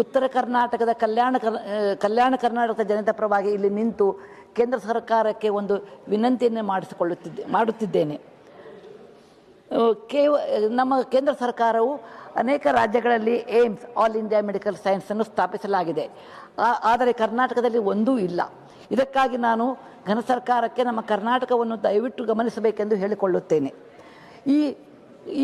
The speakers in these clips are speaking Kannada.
ಉತ್ತರ ಕರ್ನಾಟಕದ ಕಲ್ಯಾಣ ಕರ್ನಾಟಕದ ಜನತೆ ಪರವಾಗಿ ಇಲ್ಲಿ ನಿಂತು ಕೇಂದ್ರ ಸರ್ಕಾರಕ್ಕೆ ಒಂದು ವಿನಂತಿಯನ್ನು ಮಾಡುತ್ತಿದ್ದೇನೆ. ನಮ್ಮ ಕೇಂದ್ರ ಸರ್ಕಾರವು ಅನೇಕ ರಾಜ್ಯಗಳಲ್ಲಿ ಏಮ್ಸ್ ಆಲ್ ಇಂಡಿಯಾ ಮೆಡಿಕಲ್ ಸೈನ್ಸನ್ನು ಸ್ಥಾಪಿಸಲಾಗಿದೆ. ಆದರೆ ಕರ್ನಾಟಕದಲ್ಲಿ ಒಂದೂ ಇಲ್ಲ. ಇದಕ್ಕಾಗಿ ನಾನು ಘನ ಸರ್ಕಾರಕ್ಕೆ ನಮ್ಮ ಕರ್ನಾಟಕವನ್ನು ದಯವಿಟ್ಟು ಗಮನಿಸಬೇಕೆಂದು ಹೇಳಿಕೊಳ್ಳುತ್ತೇನೆ.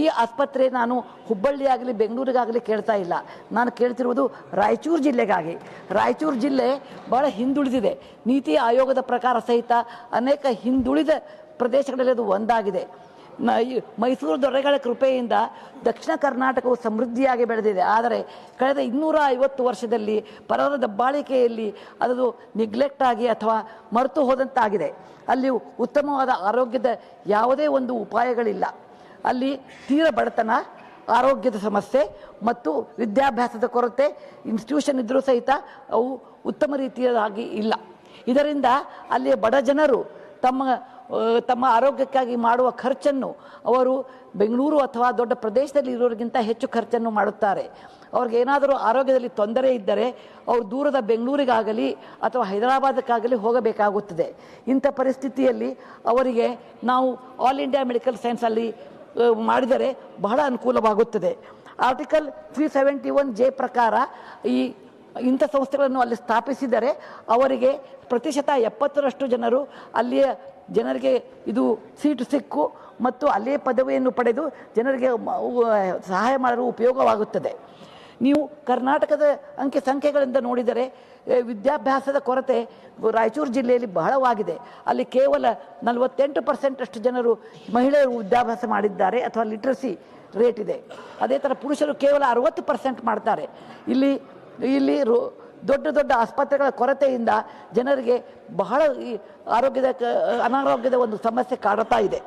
ಈ ಆಸ್ಪತ್ರೆ ನಾನು ಹುಬ್ಬಳ್ಳಿಯಾಗಲಿ ಬೆಂಗಳೂರಿಗಾಗಲಿ ಕೇಳ್ತಾ ಇಲ್ಲ. ನಾನು ಕೇಳ್ತಿರುವುದು ರಾಯಚೂರು ಜಿಲ್ಲೆಗಾಗಿ. ರಾಯಚೂರು ಜಿಲ್ಲೆ ಭಾಳ ಹಿಂದುಳಿದಿದೆ. ನೀತಿ ಆಯೋಗದ ಪ್ರಕಾರ ಸಹಿತ ಅನೇಕ ಹಿಂದುಳಿದ ಪ್ರದೇಶಗಳಲ್ಲಿ ಅದು ಒಂದಾಗಿದೆ. ಮೈಸೂರು ದೊರೆಗಳ ಕೃಪೆಯಿಂದ ದಕ್ಷಿಣ ಕರ್ನಾಟಕವು ಸಮೃದ್ಧಿಯಾಗಿ ಬೆಳೆದಿದೆ. ಆದರೆ ಕಳೆದ 250 ವರ್ಷದಲ್ಲಿ ಪರರ ದಬ್ಬಾಳಿಕೆಯಲ್ಲಿ ಅದು ನೆಗ್ಲೆಕ್ಟ್ ಆಗಿ ಅಥವಾ ಮರೆತು ಹೋದಂತಾಗಿದೆ. ಅಲ್ಲಿ ಉತ್ತಮವಾದ ಆರೋಗ್ಯದ ಯಾವುದೇ ಒಂದು ಉಪಾಯಗಳಿಲ್ಲ. ಅಲ್ಲಿ ತೀರ ಬಡತನ, ಆರೋಗ್ಯದ ಸಮಸ್ಯೆ ಮತ್ತು ವಿದ್ಯಾಭ್ಯಾಸದ ಕೊರತೆ, ಇನ್ಸ್ಟಿಟ್ಯೂಷನ್ ಇದ್ದರೂ ಸಹಿತ ಅವು ಉತ್ತಮ ರೀತಿಯಾಗಿ ಇಲ್ಲ. ಇದರಿಂದ ಅಲ್ಲಿಯ ಬಡ ಜನರು ತಮ್ಮ ಆರೋಗ್ಯಕ್ಕಾಗಿ ಮಾಡುವ ಖರ್ಚನ್ನು ಅವರು ಬೆಂಗಳೂರು ಅಥವಾ ದೊಡ್ಡ ಪ್ರದೇಶದಲ್ಲಿ ಇರೋರಿಗಿಂತ ಹೆಚ್ಚು ಖರ್ಚನ್ನು ಮಾಡುತ್ತಾರೆ. ಅವ್ರಿಗೆ ಏನಾದರೂ ಆರೋಗ್ಯದಲ್ಲಿ ತೊಂದರೆ ಇದ್ದರೆ ಅವರು ದೂರದ ಬೆಂಗಳೂರಿಗಾಗಲಿ ಅಥವಾ ಹೈದರಾಬಾದಕ್ಕಾಗಲಿ ಹೋಗಬೇಕಾಗುತ್ತದೆ. ಇಂಥ ಪರಿಸ್ಥಿತಿಯಲ್ಲಿ ಅವರಿಗೆ ನಾವು ಆಲ್ ಇಂಡಿಯಾ ಮೆಡಿಕಲ್ ಸೈನ್ಸಲ್ಲಿ ಮಾಡಿದರೆ ಬಹಳ ಅನುಕೂಲವಾಗುತ್ತದೆ. ಆರ್ಟಿಕಲ್ 371J ಪ್ರಕಾರ ಇಂಥ ಸಂಸ್ಥೆಗಳನ್ನು ಅಲ್ಲಿ ಸ್ಥಾಪಿಸಿದರೆ ಅವರಿಗೆ ಪ್ರತಿಶತ 70ರಷ್ಟು ಜನರು ಅಲ್ಲಿಯ ಜನರಿಗೆ ಇದು ಸೀಟು ಸಿಕ್ಕು ಮತ್ತು ಅಲ್ಲಿಯೇ ಪದವಿಯನ್ನು ಪಡೆದು ಜನರಿಗೆ ಸಹಾಯ ಮಾಡಲು ಉಪಯೋಗವಾಗುತ್ತದೆ. ನೀವು ಕರ್ನಾಟಕದ ಸಂಖ್ಯೆಗಳಿಂದ ನೋಡಿದರೆ ವಿದ್ಯಾಭ್ಯಾಸದ ಕೊರತೆ ರಾಯಚೂರು ಜಿಲ್ಲೆಯಲ್ಲಿ ಬಹಳವಾಗಿದೆ. ಅಲ್ಲಿ ಕೇವಲ 48% ಅಷ್ಟು ಜನರು ಮಹಿಳೆಯರು ವಿದ್ಯಾಭ್ಯಾಸ ಮಾಡಿದ್ದಾರೆ ಅಥವಾ ಲಿಟ್ರಸಿ ರೇಟ್ ಇದೆ. ಅದೇ ಥರ ಪುರುಷರು ಕೇವಲ 60% ಮಾಡ್ತಾರೆ. ಇಲ್ಲಿ ದೊಡ್ಡ ಆಸ್ಪತ್ರೆಗಳ ಕೊರತೆಯಿಂದ ಜನರಿಗೆ ಬಹಳ ಅನಾರೋಗ್ಯದ ಒಂದು ಸಮಸ್ಯೆ ಕಾಡುತ್ತಾ ಇದೆ.